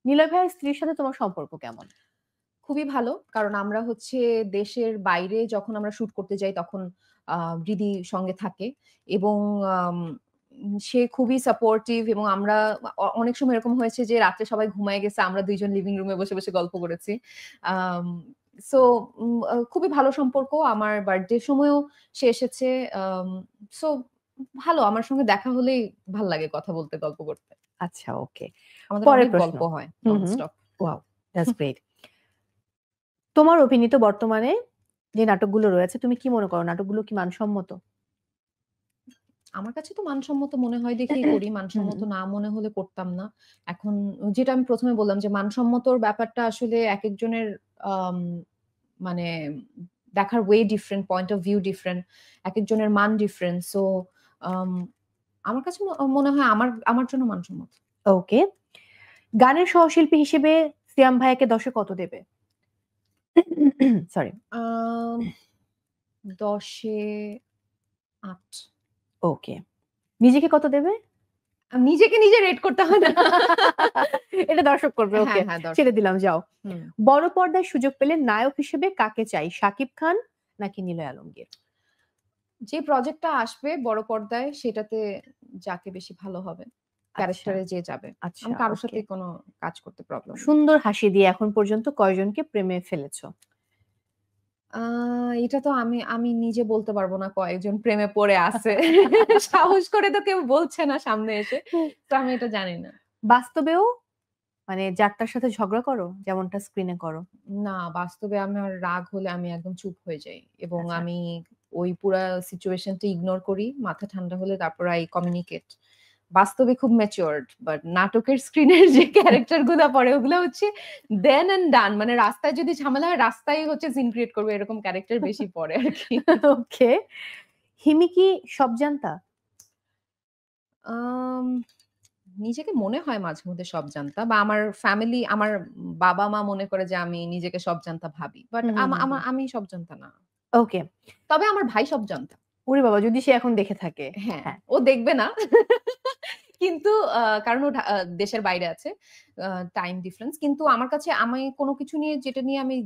নিলয় ভাইয়ের স্ত্রীর সাথে তোমার সম্পর্ক কেমন? খুবই ভালো। কারণ আমরা হচ্ছে দেশের বাইরে যখন আমরা শুট করতে যাই তখন আ হৃদি সঙ্গে থাকে এবং আম সে খুবই সাপোর্টিভ এবং আমরা অনেক সময় এরকম হয়েছে যে রাত্রে সবাই ঘুমায়ে গেছে। আমরা ২ জন লিভিং রুমে বসে, বসে গল্প করেছি। আম সো খুবই ভালো সম্পর্ক। আমার বার্থডে এর সময়ও সে এসেছে। আম সো ভালো। আমার সঙ্গে দেখা হলেই ভাল লাগে কথা বলতে, গল্প করতে। আচ্ছা, ওকে। আমাদের পরের অনেক প্রশ্ন। গল্প হয় হুম, নন হুম। স্টপ। ওয়াও! That's great. তোমার অভিনীত বর্তমানে যে নাটকগুলো রয়েছে তুমি কি মনে করো নাটকগুলো কি মানসম্মত? আমার কাছে তো মানসম্মত মনে হয় দেখেই করি। হুম, মানসম্মত হুম। না মনে হলে করতাম না। এখন যেটা আমি ১ম এ বললাম যে মানসম্মতর ব্যাপারটা আসলে একেকজনের আম মানে দেখার way different, point of view different. একেকজনের মান ডিফারেন্ট। সো আম আমার কাছে মনে হয় আমার জন্য মানসম্মত। ওকে। গানের সহশিল্পী হিসেবে সিয়াম ভাইয়াকে ১০ এ কত দেবে? সরি। আম ১০ এ ৮। ওকে। নিজেকে কত দেবে? নিজেকে নিজে রেট করতে হয় না। এটা দর্শক করবে। হ্যাঁ, ওকে। হ্যাঁ, ছেড়ে দর্শক। দিলাম যাও। হুম। বড় পর্দায় সুযোগ পেলে নায়ক হিসেবে কাকে চাই? শাকিব খান নাকি নিলয় আলমগীর? যে প্রজেক্টটা আসবে বড় পর্দায় সেটাতে যাকে বেশি ভালো হবে। আচ্ছা, ক্যারেক্টার এ যে যাবে। আচ্ছা, আমি কারো ওকে। সাথেই কোনো কাজ করতে প্রবলেম নেই। সুন্দর হাসি দিয়ে এখন পর্যন্ত কয়জনকে প্রেমে ফেলেছ? আ এটা তো আমি নিজে বলতে পারব না কয়েকজন প্রেমে পড়ে আছে। সাহস করে তো কেউ বলছে না সামনে এসে। তো আমি এটা জানি না। বাস্তবেও মানে যার তার সাথে ঝগড়া করো? যেমনটা স্ক্রিনে করো? না বাস্তবে আমার রাগ হলে আমি একদম চুপ হয়ে যাই। এবং আচ্ছা। আমি ওই পুরা সিচুয়েশনটা ইগনোর করি। মাথা ঠান্ডা হলে তারপর I কমিউনিকেট। বাস্তবে খুব ম্যাচিউরড। বাট নাটকের স্ক্রিনের যে ক্যারেক্টার গুলা পড়ে ওগুলা হচ্ছে দেন অ্যান্ড ডান। মানে রাস্তায় যদি ঝামেলা হয় রাস্তায় হচ্ছে সিন ক্রিয়েট করবে এরকম ক্যারেক্টার বেশি পড়ে আরকি। ওকে। হিমি কি সব জানতা? আম নিজেকে মনে হয় মাঝে মধ্যে সব জানতা বা আমার ফ্যামিলি আমার বাবা-মা মনে করে যে আমি নিজেকে সব জানতা ভাবি। বাট হুম, হুম, হুম, হুম। আমি সব জানতা না। ওকে। তবে আমার ভাই সব জানতা। ওরে বাবা! যদি সে এখন দেখে থাকে। হ্যাঁ, হ্যাঁ। ও দেখবে না। কিন্তু কারণ ও দেশের বাইরে আছে। আ টাইম ডিফারেন্স। কিন্তু আমার কাছে আমি কোন কিছু নিয়ে যেটা নিয়ে আমি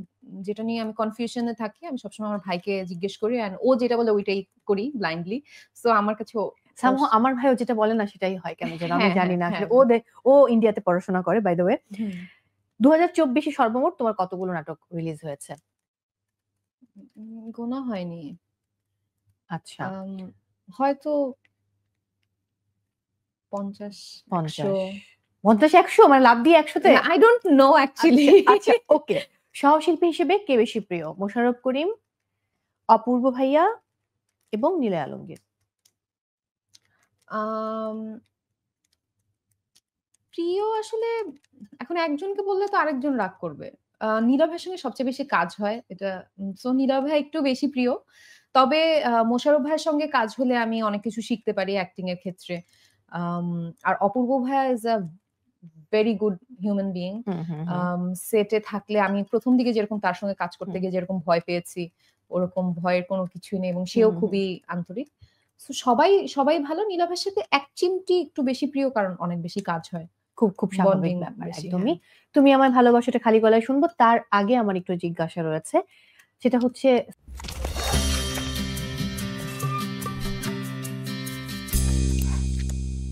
কনফিউশন এ থাকি, আমি সবসময় আমার ভাইকে জিজ্ঞেস করি অ্যান্ড ও যেটা বলে ওইটাই করি ব্লাইন্ডলি। সো আমার কাছে সামহাউ আমার ভাইও যেটা বলে না সেটাই হয় কেন যেন আমি হ্যাঁ, জানি হ্যাঁ, না আসলে হ্যাঁ। ও ইন্ডিয়াতে পড়াশোনা করে বাই দ্যা ওয়ে। হুম। ২০২৪ এ সর্বমোট তোমার কতগুলো নাটক রিলিজ হয়েছে? গোনা হয়নি। আচ্ছা, আম হয়তো ৫০, ১০০ ৫০। ৫০-১০০ মানে লাফ দিয়ে ১০০ তে? না I don't know actually আচ্ছা, আচ্ছা, ওকে। সহশিল্পী হিসেবে কে বেশি প্রিয়? মোশাররফ করিম, অপূর্ব ভাইয়া এবং নিলয় আলমগীর? আম প্রিয় আসলে এখন একজনকে বললে তো আরেকজন রাগ করবে। নীরব ভাইয়ের সঙ্গে সবচেয়ে বেশি কাজ হয়। এটা সো নীরব ভাই একটু বেশি প্রিয়। তবে মোশাররফ ভাইয়ের সঙ্গে কাজ হলে আমি অনেক কিছু শিখতে পারি অ্যাক্টিং এর ক্ষেত্রে। আম আর অপূর্ব ভাইয়া is a very good human being. হুম, হুম, হুম, সেটে থাকলে আমি ১ম দিকে যেরকম তার সঙ্গে কাজ করতে হুম, গিয়ে যেরকম ভয় পেয়েছি, ওরকম ভয়ের কোনো কিছুই নেই এবং হুম, সেও হুম, হুম। খুবই আন্তরিক। সো সবাই ভালো। নীলাভের সাথে এক চিমটি একটু বেশি প্রিয় কারণ অনেক বেশি কাজ হয়। খুব স্বাভাবিক বন্ডিং ব্যাপার বেশি, একদমই। হ্যাঁ। তুমি আমায় ভালোবাসোটা খালি গলায় শুনবো। তার আগে আমার একটু জিজ্ঞাসা রয়েছে। সেটা হচ্ছে